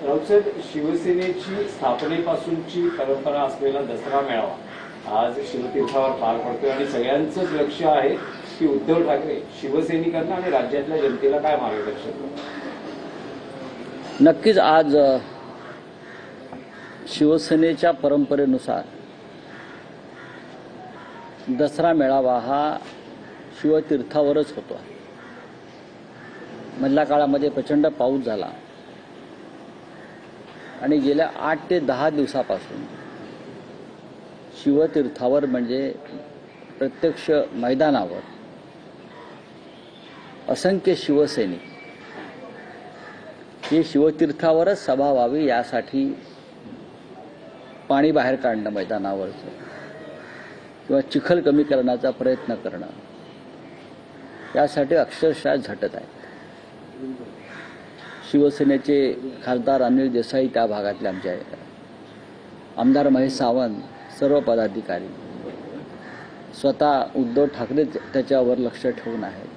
राऊतसाहेब, शिवसेनेची स्थापनेपासूनची परंपरा असलेला दसरा मेळावा आज शिवतीर्थावर पार पडतोय आणि सगळ्यांचंच लक्ष आहे की उद्धव ठाकरे शिवसैनिकांना आणि राज्यातल्या जनतेला काय मार्गदर्शन करतात. नक्कीच आज शिवसेनेच्या परंपरेनुसार दसरा मेळावा हा शिवतीर्थावरच होतो. मधल्या काळामध्ये प्रचंड पाऊस झाला आणि गेल्या 8 ते 10 दिवसापासून शिवतीर्थावर म्हणजे प्रत्यक्ष मैदानावर असंख्य शिवसैनिक हे शिवतीर्थावरच सभा व्हावी यासाठी पाणी बाहेर काढणं मैदानावरचं किंवा चिखल कमी करण्याचा प्रयत्न करणं यासाठी अक्षरशः झटत आहेत. शिवसेनेचे खासदार अनिल देसाई त्या भागातले आमचे आहेत, आमदार महेश सावंत, सर्व पदाधिकारी, स्वतः उद्धव ठाकरे त्याच्यावर लक्ष ठेवून आहेत.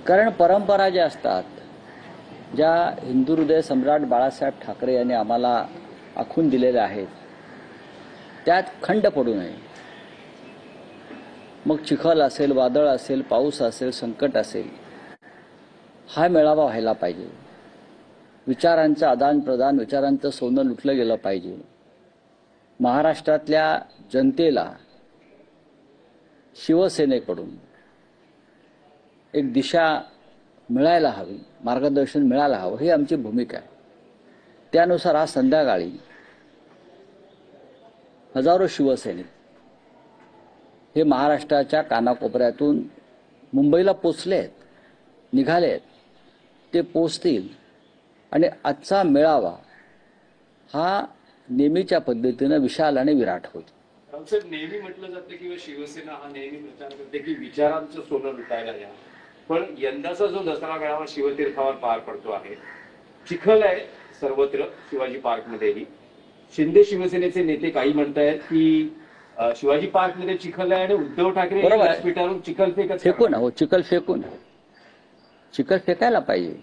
कारण परंपरा ज्या असतात, ज्या हिंदू हृदय सम्राट बाळासाहेब ठाकरे यांनी आम्हाला आखून दिलेल्या आहेत, त्यात खंड पडू नये. मग चिखल असेल, वादळ असेल, पाऊस असेल, संकट असेल, हा मेळावा व्हायला पाहिजे. विचारांचं आदानप्रदान, विचारांचं सोनं लुटलं गेलं पाहिजे. महाराष्ट्रातल्या जनतेला शिवसेनेकडून एक दिशा मिळायला हवी, मार्गदर्शन मिळायला हवं, ही आमची भूमिका आहे. त्यानुसार आज संध्याकाळी हजारो शिवसैनिक हे महाराष्ट्राच्या कानाकोपऱ्यातून मुंबईला पोचले आहेत, निघाले आहेत. ते पोचतील आणि आजचा मेळावा हा नेहमीच्या पद्धतीनं विशाल आणि विराट होईल. राऊतसाहेब, नेहमी म्हटलं जातं की शिवसेना हा नेहमी प्रचार करते की विचारांचं सोनं लुटायला या, पण यंदाचा जो दसरा मेळावा शिवतीर्थावर पार पडतो आहे, चिखल आहे सर्वत्र, शिवाजी पार्कमध्येही. शिंदे शिवसेनेचे नेते काही म्हणतायत की शिवाजी पार्कमध्ये चिखल आहे आणि उद्धव ठाकरे व्यासपीठावरून चिखल फेकून, हो, चिखल फेकून, चिखल फेकायला पाहिजे.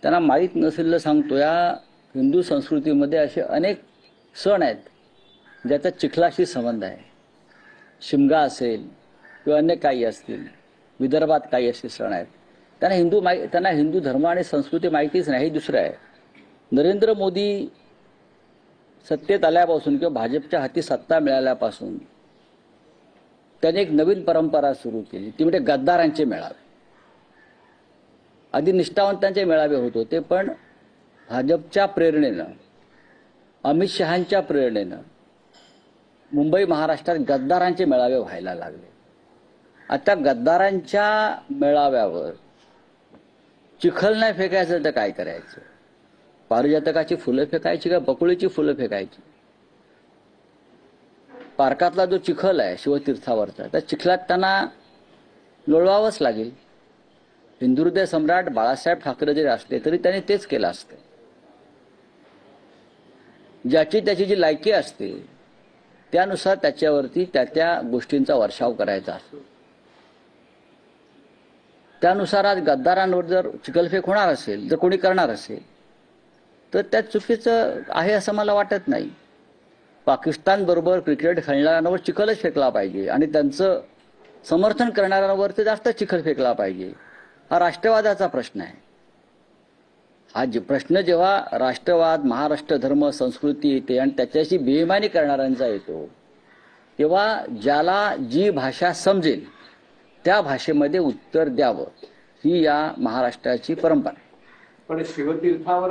त्यांना माहीत नसेल सांगतो, या हिंदू संस्कृतीमध्ये असे अनेक सण आहेत ज्याचा चिखलाशी संबंध आहे. शिमगा असेल किंवा अन्य काही असतील, विदर्भात काही असे सण आहेत. त्यांना हिंदू धर्म आणि संस्कृती माहितीच नाही. हे दुसरं आहे. नरेंद्र मोदी सत्तेत आल्यापासून किंवा भाजपच्या हाती सत्ता मिळाल्यापासून त्याने एक नवीन परंपरा सुरू केली, ती म्हणजे गद्दारांचे मेळावे. आधी निष्ठावंतांचे मेळावे होत होते, पण भाजपच्या प्रेरणेनं, अमित शहांच्या प्रेरणेनं मुंबई महाराष्ट्रात गद्दारांचे मेळावे व्हायला लागले. आता गद्दारांच्या मेळाव्यावर चिखल नाही फेकायचं तर काय करायचं? पारिजातकाची फुलं फेकायची का बकुळीची फुलं फेकायची? पार्कातला जो चिखल आहे शिवतीर्थावरचा, त्या चिखलात त्यांना लोळवावंच लागेल. हिंदू हृदय सम्राट बाळासाहेब ठाकरे जरी असले तरी त्यांनी तेच केलं असतं. ज्याची त्याची जी लायकी असते त्यानुसार त्याच्यावरती त्या गोष्टींचा वर्षाव करायचा असतो. त्यानुसार आज गद्दारांवर जर चिखलफेक होणार असेल, जर कोणी करणार असेल, तर त्यात चुकीचं आहे असं मला वाटत नाही. पाकिस्तान बरोबर क्रिकेट खेळणाऱ्यांवर चिखलच फेकला पाहिजे आणि त्यांचं समर्थन करणाऱ्यांवर ते जास्त चिखल फेकला पाहिजे. हा राष्ट्रवादाचा प्रश्न आहे. हा प्रश्न जेव्हा राष्ट्रवाद, महाराष्ट्र धर्म, संस्कृती येते आणि त्याच्याशी बेईमानी करणाऱ्यांचा येतो, तेव्हा ज्याला जी भाषा समजेल त्या भाषेमध्ये उत्तर द्यावं, ही या महाराष्ट्राची परंपरा आहे. पण शिवतीर्थावर